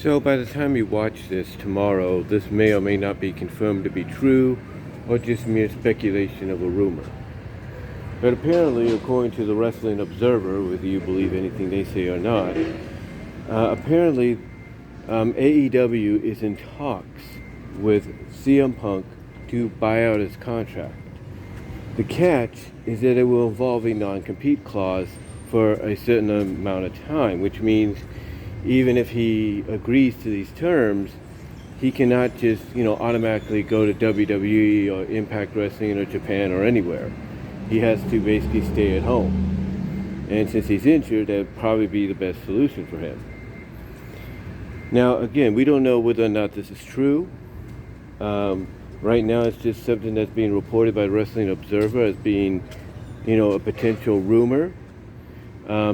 So by the time you watch this tomorrow, this may or may not be confirmed to be true or just mere speculation of a rumor. But apparently, according to the Wrestling Observer, whether you believe anything they say or not, apparently AEW is in talks with CM Punk to buy out his contract. The catch is that it will involve a non-compete clause for a certain amount of time, which means even if he agrees to these terms, he cannot just, automatically go to WWE or Impact Wrestling or Japan or anywhere. He has to basically stay at home. And since he's injured, that would probably be the best solution for him. Now, again, we don't know whether or not this is true. Right now, it's just something that's being reported by Wrestling Observer as being, a potential rumor.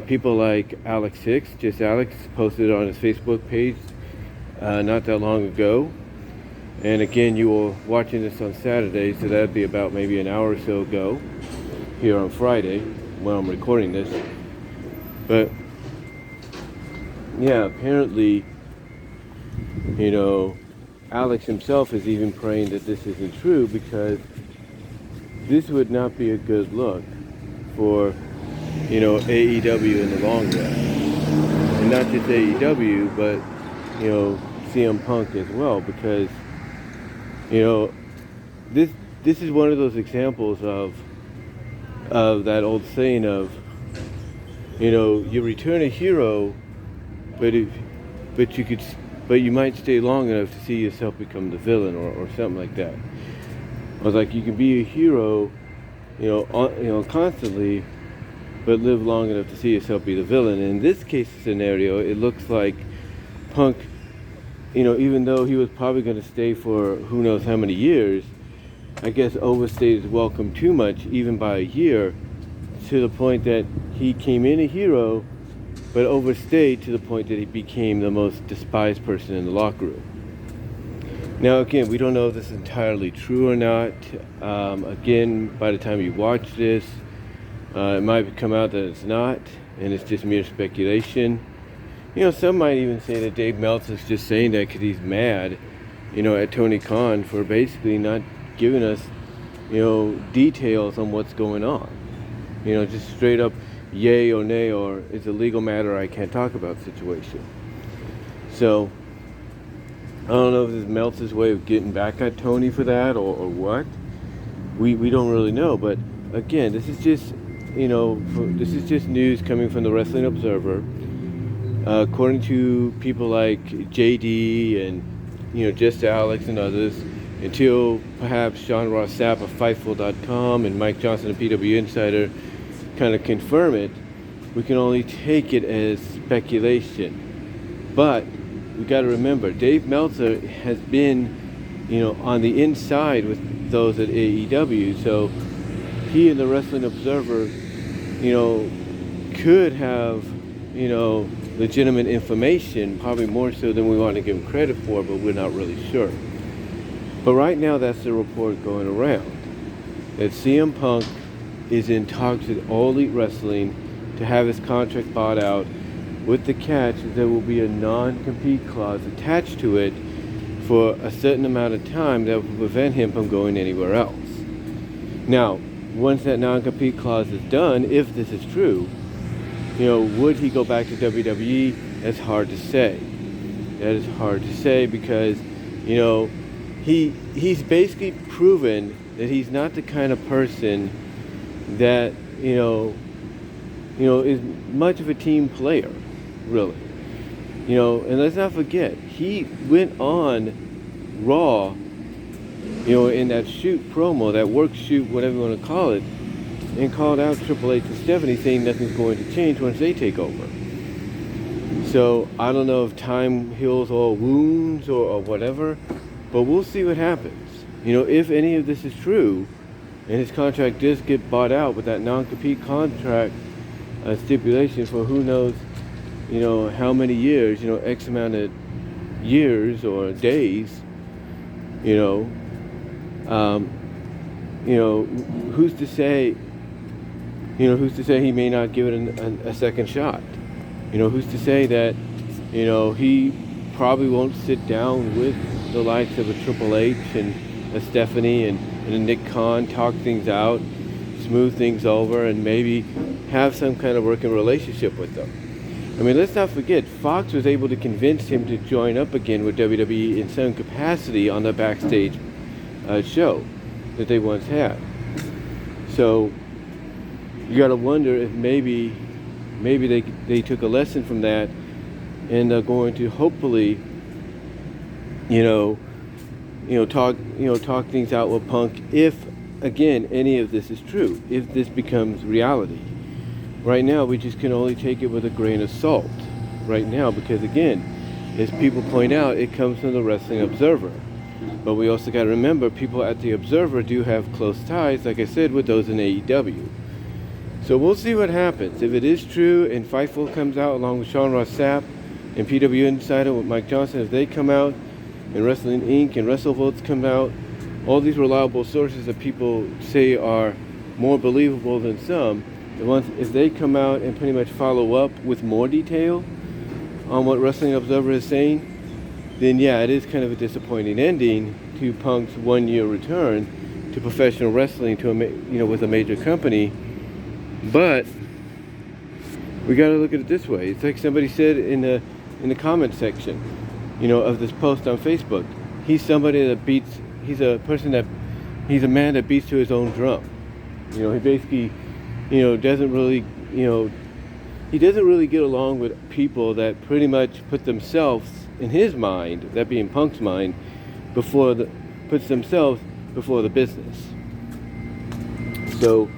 People like Alex Hicks, just Alex, posted on his Facebook page not that long ago. And again, you were watching this on Saturday, so that'd be about maybe an hour or so ago here on Friday when I'm recording this. But yeah, apparently, Alex himself is even praying that this isn't true, because this would not be a good look for AEW in the long run. And not just AEW, but, CM Punk as well, because, this is one of those examples of that old saying of, you return a hero, but you might stay long enough to see yourself become the villain or something like that. I was like, you can be a hero, constantly, but live long enough to see yourself be the villain. And in this case scenario, it looks like Punk, even though he was probably going to stay for who knows how many years, I guess overstayed his welcome too much, even by a year, to the point that he came in a hero, but overstayed to the point that he became the most despised person in the locker room. Now, again, we don't know if this is entirely true or not. Again, by the time you watch this, it might come out that it's not, and it's just mere speculation. Some might even say that Dave Meltzer is just saying that because he's mad, at Tony Khan for basically not giving us, details on what's going on. Just straight up yay or nay, or it's a legal matter I can't talk about situation. So, I don't know if this is Meltzer's way of getting back at Tony for that or what. We don't really know, but again, this is just news coming from the Wrestling Observer. According to people like JD and, just Alex and others, until perhaps Sean Ross Sapp of Fightful.com and Mike Johnson of PW Insider kind of confirm it, we can only take it as speculation. But we got to remember, Dave Meltzer has been, on the inside with those at AEW, so he and the Wrestling Observer, could have, legitimate information, probably more so than we want to give him credit for, but we're not really sure. But right now, that's the report going around, that CM Punk is in talks with All Elite Wrestling to have his contract bought out, with the catch that there will be a non-compete clause attached to it for a certain amount of time that will prevent him from going anywhere else. Now, once that non-compete clause is done, if this is true, would he go back to WWE? That's hard to say. That is hard to say because, he's basically proven that he's not the kind of person that, is much of a team player, really. And let's not forget, he went on Raw, in that shoot promo, that work shoot, whatever you want to call it, and called out Triple H and Stephanie, saying nothing's going to change once they take over. So I don't know if time heals all wounds or whatever, but we'll see what happens. If any of this is true, and his contract does get bought out with that non-compete contract stipulation for who knows, how many years, X amount of years or days, who's to say, he may not give it a second shot? Who's to say that, he probably won't sit down with the likes of a Triple H and a Stephanie and a Nick Khan, talk things out, smooth things over, and maybe have some kind of working relationship with them. I mean, let's not forget, Fox was able to convince him to join up again with WWE in some capacity on the backstage show that they once had. So you got to wonder if maybe they took a lesson from that, and they're going to hopefully, talk things out with Punk if, again, any of this is true, if this becomes reality. Right now, we just can only take it with a grain of salt right now, because again, as people point out, it comes from the Wrestling Observer. But we also got to remember, people at the Observer do have close ties, like I said, with those in AEW. So we'll see what happens. If it is true and Fightful comes out along with Sean Ross Sapp and PW Insider with Mike Johnson, if they come out, and Wrestling Inc. and WrestleVotes come out, all these reliable sources that people say are more believable than some, if they come out and pretty much follow up with more detail on what Wrestling Observer is saying, then yeah, it is kind of a disappointing ending to Punk's 1-year return to professional wrestling with a major company. But we got to look at it this way. It's like somebody said in the comment section, of this post on Facebook. He's a man that beats to his own drum. He basically, doesn't really get along with people that pretty much put themselves, in his mind, that being Punk's mind, puts themselves before the business. So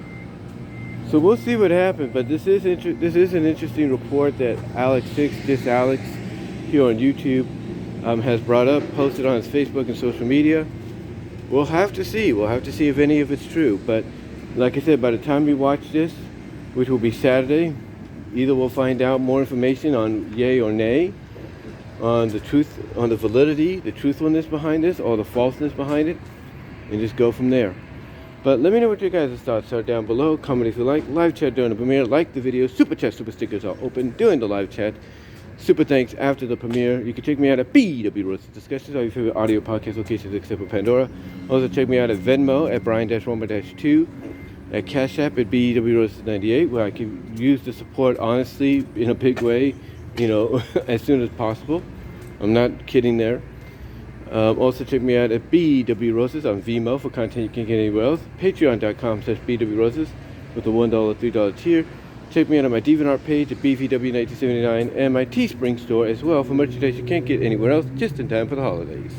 we'll see what happens, but this is an interesting report that Alex Six, Just Alex, here on YouTube, has brought up, posted on his Facebook and social media. We'll have to see. We'll have to see if any of it's true. But like I said, by the time we watch this, which will be Saturday, either we'll find out more information on yay or nay, on the truth, on the validity, the truthfulness behind this, or the falseness behind it, and just go from there. But let me know what your guys' thoughts are down below. Comment if you like. Live chat during the premiere. Like the video. Super chat, super stickers are open during the live chat. Super thanks after the premiere. You can check me out at BUYOUT Discussions, all your favorite audio podcast locations except for Pandora. Also check me out at Venmo at Brian-Romer-2, at Cash App at BUYOUT98, where I can use the support honestly in a big way, as soon as possible. I'm not kidding there. Also check me out at BWRoses on Vimeo for content you can't get anywhere else. Patreon.com/BWRoses with the $1, $3 tier. Check me out on my DeviantArt page at BVW1979 and my Teespring store as well for merchandise you can't get anywhere else, just in time for the holidays.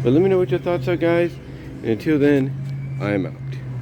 But let me know what your thoughts are, guys. And until then, I am out.